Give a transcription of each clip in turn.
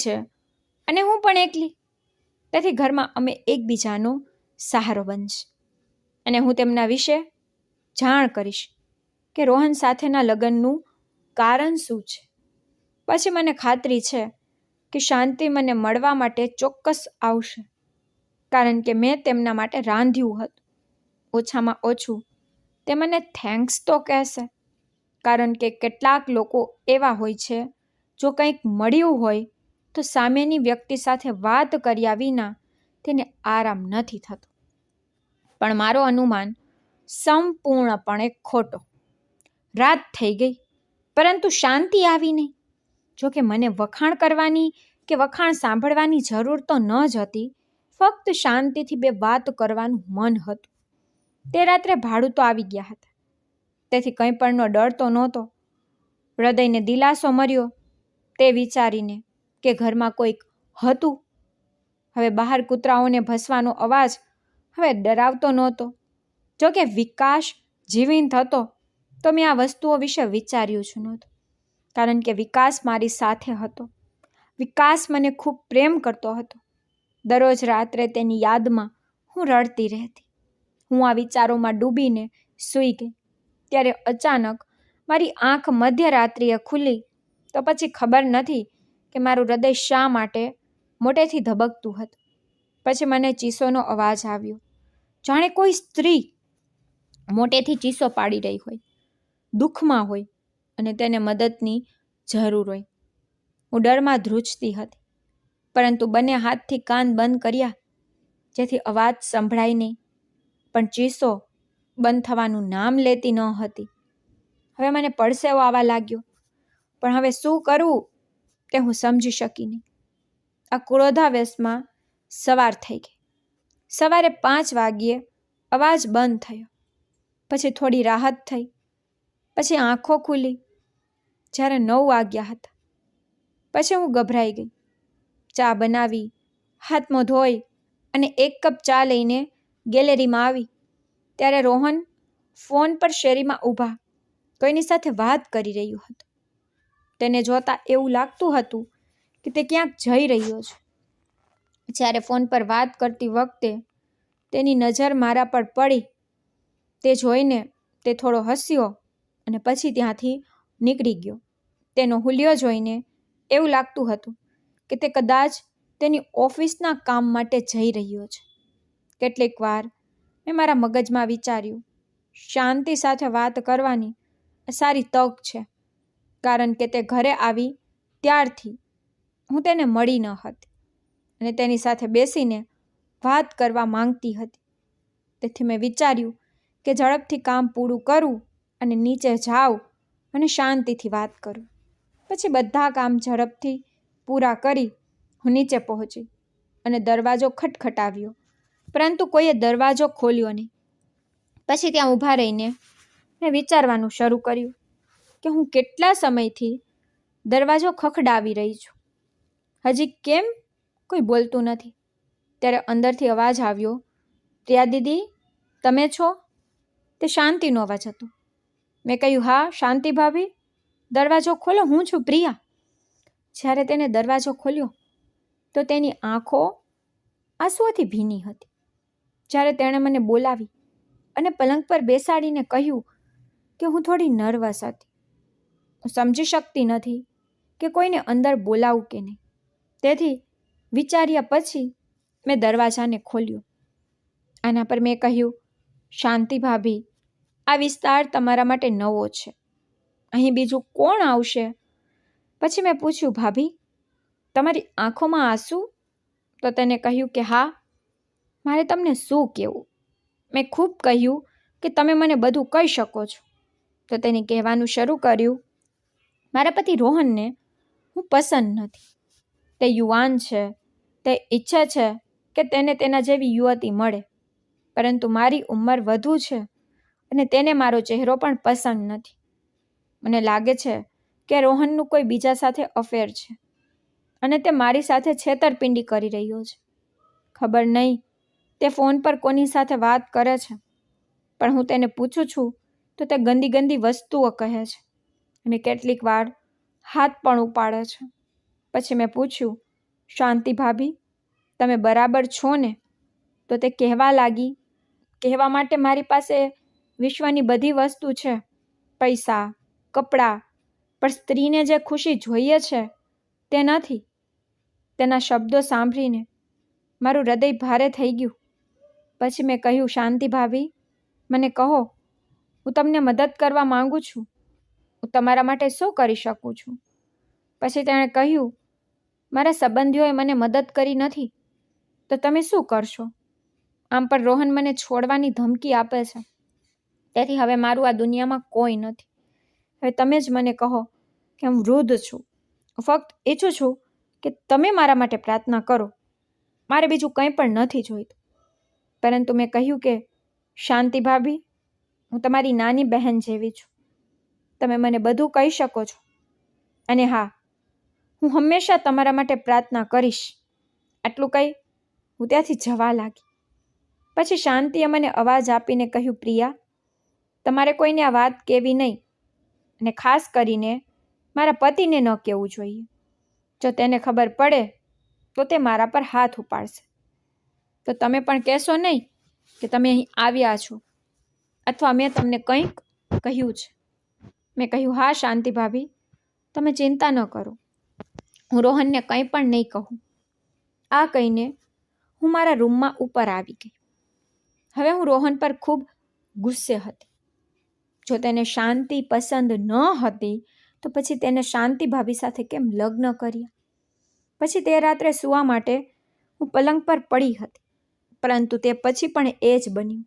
છે અને હું પણ એકલી. તેથી ઘરમાં અમે એકબીજાનો સહારો બનશે અને હું તેમના વિશે જાણ કરીશ કે રોહન સાથેના લગ્નનું કારણ શું છે. પછી મને ખાતરી છે કે શાંતિ મને મળવા માટે ચોક્કસ આવશે, કારણ કે મેં તેમના માટે રાંધ્યું હતું. ઓછામાં ઓછું તે મને થેન્ક્સ તો કહેશે, કારણ કે કેટલાક લોકો એવા હોય છે, જો કંઈક મળ્યું હોય તો સામેની વ્યક્તિ સાથે વાત કર્યા વિના તેને આરામ નથી થતો. પણ મારો અનુમાન સંપૂર્ણપણે ખોટો. રાત થઈ ગઈ, પરંતુ શાંતિ આવી નહીં. જોકે મને વખાણ કરવાની કે વખાણ સાંભળવાની જરૂર તો ન જ હતી, ફક્ત શાંતિથી બે વાત કરવાનું મન હતું. તે રાત્રે ભાડું તો આવી ગયા હતા, તેથી કંઈ પણનો ડર તો નહોતો. હૃદયને દિલાસો મળ્યો તે વિચારીને કે ઘરમાં કોઈક હતું. હવે બહાર કૂતરાઓને ભસવાનો અવાજ હવે ડરાવતો નહોતો. જોકે વિકાસ જીવંત હતો તો મેં આ વસ્તુઓ વિશે વિચાર્યું જ નહોતું, કારણ કે વિકાસ મારી સાથે હતો. વિકાસ મને ખૂબ પ્રેમ કરતો હતો. દરરોજ રાત્રે તેની યાદમાં હું રડતી રહેતી. હું આ વિચારોમાં ડૂબીને સૂઈ ગઈ. ત્યારે અચાનક મારી આંખ મધ્યરાત્રિએ ખુલી તો પછી ખબર નથી કે મારું હૃદય શા માટે મોટેથી ધબકતું હતું. પછી મને ચીસોનો અવાજ આવ્યો, જાણે કોઈ સ્ત્રી મોટેથી ચીસો પાડી રહી હોય, દુઃખમાં હોય અને તેને મદદની જરૂર હોય. હું ડરમાં ધ્રુજતી હતી, પરંતુ બંને હાથથી કાન બંધ કર્યા જેથી અવાજ સંભળાય નહીં. પણ ચીસો બંધ થવાનું નામ લેતી ન હતી. હવે મને પડસેવો આવવા લાગ્યો, પણ હવે શું કરવું તે હું સમજી શકી નહીં. આ ક્રોધાવેશમાં સવાર થઈ ગઈ. સવારે 5 વાગ્યે અવાજ બંધ થયો. પછી થોડી રાહત થઈ. પછી આંખો ખુલી જ્યારે 9 વાગ્યા હતા. પછી હું ગભરાઈ ગઈ. ચા બનાવી, હાથ મોં ધોઈ અને 1 કપ ચા લઈને ગેલેરીમાં આવી ત્યારે રોહન ફોન પર શેરીમાં ઊભા કોઈની સાથે વાત કરી રહ્યું હતું. તેને જોતા એવું લાગતું હતું કે તે ક્યાંક જઈ રહ્યો છે. જ્યારે ફોન પર વાત કરતી વખતે તેની નજર મારા પર પડી તે જોઈને તે થોડો હસ્યો અને પછી ત્યાંથી નીકળી ગયો. તેનો હુલિયો જોઈને એવું લાગતું હતું કે તે કદાચ તેની ઓફિસના કામ માટે જઈ રહ્યો છે. કેટલીક વાર મેં મારા મગજમાં વિચાર્યું, શાંતિ સાથે વાત કરવાની સારી તક છે, કારણ કે તે ઘરે આવી ત્યારથી હું તેને મળી ન હતી અને તેની સાથે બેસીને વાત કરવા માંગતી હતી. તેથી મેં વિચાર્યું કે ઝડપથી કામ પૂરું કરું અને નીચે જાઉં અને શાંતિથી વાત કરું. પછી બધા કામ ઝડપથી પૂરા કરી હું નીચે પહોંચી અને દરવાજો ખટખટાવ્યો, પરંતુ કોઈએ દરવાજો ખોલ્યો નહીં. પછી ત્યાં ઊભા રહીને મેં વિચારવાનું શરૂ કર્યું કે હું કેટલા સમયથી દરવાજો ખખડાવી રહી છું. હજી કેમ કોઈ બોલતું નથી? ત્યારે અંદરથી અવાજ આવ્યો, પ્રિયા દીદી, તમે છો? તે શાંતિનો અવાજ હતો. મેં કહ્યું, હા શાંતિ ભાભી, દરવાજો ખોલો, હું છું પ્રિયા. જ્યારે તેને દરવાજો ખોલ્યો તો તેની આંખો આંસુઓથી ભીની હતી. જ્યારે તેણે મને બોલાવી અને પલંગ પર બેસાડીને કહ્યું કે હું થોડી નર્વસ હતી. હું સમજી શકતી નથી કે કોઈને અંદર બોલાવું કે નહીં. તેથી વિચાર્યા પછી મેં દરવાજાને ખોલ્યો. આના પર મેં કહ્યું, શાંતિ ભાભી, આ વિસ્તાર તમારા માટે નવો છે. અહીં બીજું કોણ આવશે? પછી મેં પૂછ્યું, ભાભી, તમારી આંખોમાં આંસુ? તો તેને કહ્યું કે હા, મારે તમને શું કહેવું? મેં ખૂબ કહ્યું કે તમે મને બધું કહી શકો છો. તો તેને કહેવાનું શરૂ કર્યું, મારા પતિ રોહનને હું પસંદ નથી. તે યુવાન છે, તે ઈચ્છે છે કે તેને તેના જેવી યુવતી મળે, પરંતુ મારી ઉંમર વધુ છે અને તેને મારો ચહેરો પણ પસંદ નથી. મને લાગે છે કે રોહનનું કોઈ બીજા સાથે અફેર છે અને તે મારી સાથે છેતરપિંડી કરી રહ્યો છે. ખબર નહીં તે ફોન પર કોની સાથે વાત કરે છે, પણ હું તેને પૂછું છું તો તે ગંદી ગંદી વસ્તુઓ કહે છે અને કેટલીક વાર હાથ પણ ઉપાડે છે. પછી મેં પૂછ્યું, શાંતિ ભાભી, તમે બરાબર છો ને? તો તે કહેવા માટે મારી પાસે વિશ્વની બધી વસ્તુ છે, પૈસા, કપડાં, પણ સ્ત્રીને જે ખુશી જોઈએ છે તે નથી. તેના શબ્દો સાંભળીને મારું હૃદય ભારે થઈ ગયું. પછી મેં કહ્યું, શાંતિ ભાભી, મને કહો, હું તમને મદદ કરવા માંગુ છું. હું તમારા માટે શું કરી શકું છું? પછી તેણે કહ્યું, મારા સંબંધીઓએ મને મદદ કરી નથી, તો તમે શું કરશો? આમ પણ રોહન મને છોડવાની ધમકી આપે છે. તેથી હવે મારું આ દુનિયામાં કોઈ નથી. હવે તમે જ મને કહો કે હું વૃદ્ધ છું. હું ફક્ત ઈચ્છું છું કે તમે મારા માટે પ્રાર્થના કરો. મારે બીજું કંઈ પણ નથી જોઈતું. પરંતુ મેં કહ્યું કે શાંતિ ભાભી, હું તમારી નાની બહેન જેવી છું. તમે મને બધું કહી શકો છો. અને હા, હું હંમેશા તમારા માટે પ્રાર્થના કરીશ. આટલું કહી હું ત્યાંથી જવા લાગી. પછી શાંતિએ મને અવાજ આપીને કહ્યું, પ્રિયા, તમારે કોઈને આ વાત કહેવી નહીં, અને ખાસ કરીને મારા પતિને ન કહેવું જોઈએ. જો તેને ખબર પડે તો તે મારા પર હાથ ઉપાડશે. તો તમે પણ કહેશો નહીં કે તમે અહીં આવ્યા છો, અથવા મેં તમને કંઈક કહ્યું છે. મેં કહ્યું, હા શાંતિ ભાભી, તમે ચિંતા ન કરો, હું રોહનને કંઈ પણ નહીં કહું. આ કહીને હું મારા રૂમમાં ઉપર આવી ગઈ. હવે હું રોહન પર ખૂબ ગુસ્સે હતી. જો તેને શાંતિ પસંદ ન હતી તો પછી તેને શાંતિ ભાભી સાથે કેમ લગ્ન કર્યા? પછી તે રાત્રે સૂવા માટે હું પલંગ પર પડી હતી, પરંતુ તે પછી પણ એ જ બન્યું.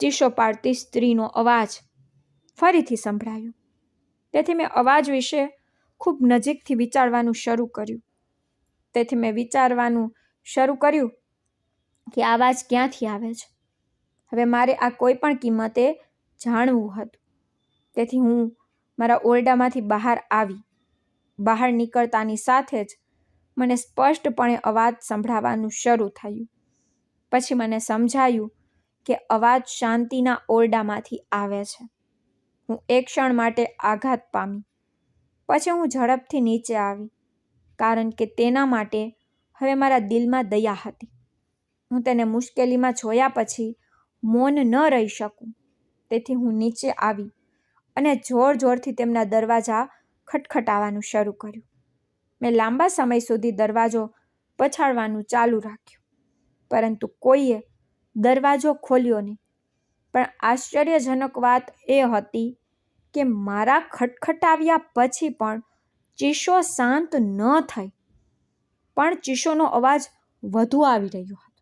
ચીસો પાડતી સ્ત્રીનો અવાજ ફરીથી સંભળાયો. તેથી મેં અવાજ વિશે ખૂબ નજીકથી વિચારવાનું શરૂ કર્યું કે આ અવાજ ક્યાંથી આવે છે. હવે મારે આ કોઈ પણ કિંમતે જાણવું હતું. તેથી હું મારા ઓરડામાંથી બહાર આવી. બહાર નીકળતાની સાથે જ મને સ્પષ્ટપણે અવાજ સંભળાવાનું શરૂ થયું. પછી મને સમજાયું કે અવાજ શાંતિના ઓરડામાંથી આવે છે. હું એક ક્ષણ માટે આઘાત પામી. પછી હું ઝડપથી નીચે આવી, કારણ કે તેના માટે હવે મારા દિલમાં દયા હતી. હું તેને મુશ્કેલીમાં જોયા પછી મૌન ન રહી શકું. તેથી હું નીચે આવી અને જોર જોરથી તેમના દરવાજા ખટખટાવવાનું શરૂ કર્યું. મેં લાંબા સમય સુધી દરવાજો પછાડવાનું ચાલુ રાખ્યું, પરંતુ કોઈએ દરવાજો ખોલ્યો નહીં. પણ આશ્ચર્યજનક વાત એ હતી કે મારા ખટખટાવ્યા પછી પણ ચીસો શાંત ન થઈ, પણ ચીસોનો અવાજ વધુ આવી રહ્યો હતો.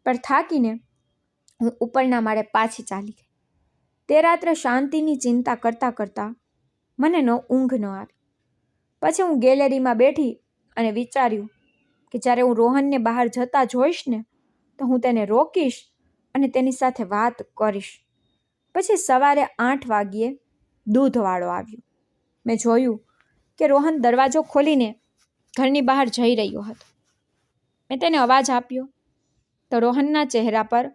પણ થાકીને હું ઉપરના માળે પાછી ચાલી ગઈ. તે રાત્રે શાંતિની ચિંતા કરતાં કરતાં મને ઊંઘ ન આવી. પછી હું ગેલેરીમાં બેઠી અને વિચાર્યું કે જ્યારે હું રોહનને બહાર જતા જોઈશ ને તો હું તેને રોકીશ અને તેની સાથે વાત કરીશ. પછી સવારે 8 વાગ્યે દૂધવાળો આવ્યો. મેં જોયું કે રોહન દરવાજો ખોલીને ઘરની બહાર જઈ રહ્યો હતો. મેં તેને અવાજ આપ્યો તો રોહનના ચહેરા પર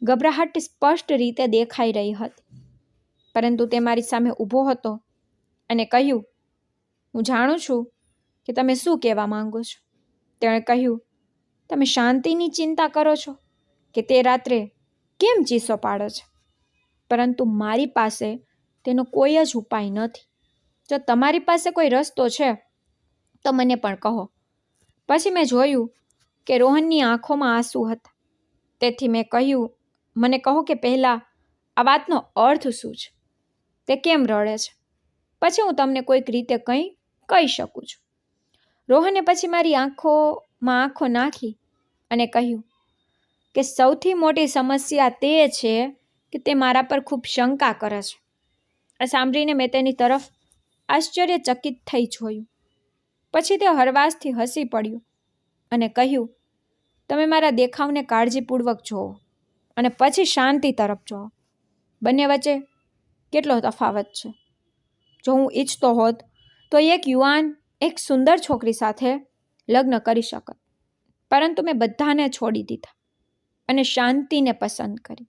ગભરાહટ સ્પષ્ટ રીતે દેખાઈ રહી હતી. પરંતુ તે મારી સામે ઊભો હતો અને કહ્યું, હું જાણું છું કે તમે શું કહેવા માંગો છો. તેણે કહ્યું, તમે શાંતિની ચિંતા કરો છો કે તે રાત્રે કેમ ચીસો પાડે છે? પરંતુ મારી પાસે તેનો કોઈ જ ઉપાય નથી. જો તમારી પાસે કોઈ રસ્તો છે તો મને પણ કહો. પછી મેં જોયું કે રોહનની આંખોમાં આંસુ હતા. તેથી મેં કહ્યું, મને કહો કે પહેલાં આ વાતનો અર્થ શું છે? તે કેમ રડે છે? પછી હું તમને કોઈક રીતે કંઈ કહી શકું છું. રોહને પછી મારી આંખોમાં આંખો નાખી અને કહ્યું કે સૌથી મોટી સમસ્યા તે છે કે તે મારા પર ખૂબ શંકા કરે છે. આ સાંભળીને મેં તેની તરફ આશ્ચર્યચકિત થઈ જોયું. પછી તે હળવાશથી હસી પડ્યો અને કહ્યું, તમે મારા દેખાવને કાળજીપૂર્વક જુઓ અને પછી શાંતિ તરફ જુઓ. બંને વચ્ચે કેટલો તફાવત છે. જો હું ઈચ્છતો હોત તો એક યુવાન એક સુંદર છોકરી સાથે લગ્ન કરી શકત, પરંતુ મેં બધાને છોડી દીધા અને શાંતિને પસંદ કરી,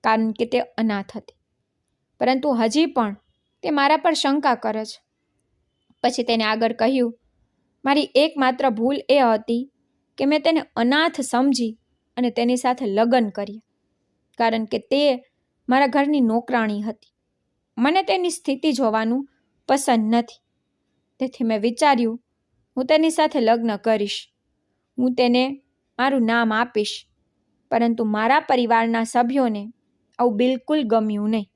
કારણ કે તે અનાથ હતી. પરંતુ હજી પણ તે મારા પર શંકા કરે છે. પછી તેને આગળ કહ્યું, મારી એકમાત્ર ભૂલ એ હતી કે મેં તેને અનાથ સમજી અને તેની સાથે લગ્ન કર્યા, કારણ કે તે મારા ઘરની નોકરાણી હતી. મને તેની સ્થિતિ જોવાનું પસંદ નથી. તેથી મેં વિચાર્યું, હું તેની સાથે લગ્ન કરીશ. હું તેને મારું નામ આપીશ. પરંતુ મારા પરિવારના સભ્યોને આવું બિલકુલ ગમ્યું નહીં.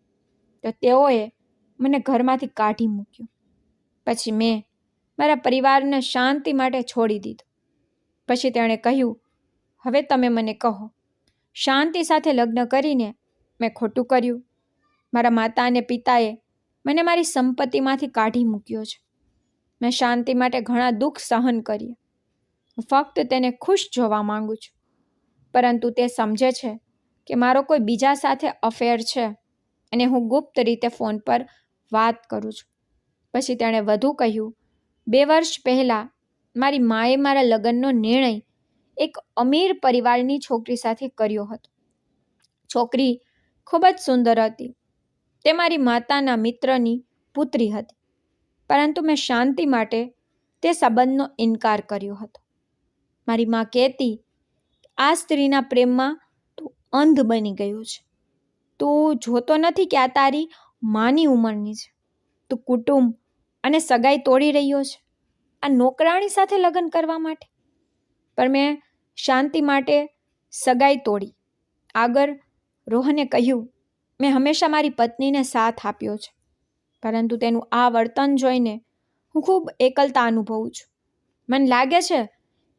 તો તેઓએ મને ઘરમાંથી કાઢી મૂક્યો. પછી મેં મારા પરિવારને શાંતિ માટે છોડી દીધો. પછી તેણે કહ્યું, હવે તમે મને કહો, શાંતિ સાથે લગ્ન કરીને મેં ખોટું કર્યું? મારા માતા અને પિતાએ મને મારી સંપત્તિમાંથી કાઢી મૂક્યો છે. મેં શાંતિ માટે ઘણા દુઃખ સહન કર્યા. હું ફક્ત તેને ખુશ જોવા માંગુ છું. પરંતુ તે સમજે છે કે મારો કોઈ બીજા સાથે અફેર છે અને હું ગુપ્ત રીતે ફોન પર વાત કરું છું. પછી તેણે વધુ કહ્યું, 2 વર્ષ પહેલાં મારી માએ મારા લગ્નનો નિર્ણય એક અમીર પરિવારની છોકરી સાથે કર્યો હતો. છોકરી ખૂબ જ સુંદર હતી. તે મારી માતાના મિત્રની પુત્રી હતી. પરંતુ મેં શાંતિ માટે તે સંબંધનો ઇનકાર કર્યો હતો. મારી મા કહેતી, આ સ્ત્રીના પ્રેમમાં તું અંધ બની ગયો છે. તું જોતો નથી કે આ તારી માની ઉંમરની છે. તું કુટુંબ અને સગાઈ તોડી રહ્યો છે આ નોકરાણી સાથે લગ્ન કરવા માટે. પણ મેં શાંતિ માટે સગાઈ તોડી. આગળ રોહને કહ્યું, મેં હંમેશા મારી પત્નીને સાથ આપ્યો છે, પરંતુ તેનું આ વર્તન જોઈને હું ખૂબ એકલતા અનુભવું છું. મને લાગે છે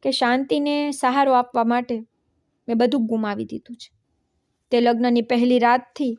કે શાંતિને સહારો આપવા માટે મેં બધું ગુમાવી દીધું છે. તે લગ્નની પહેલી રાતથી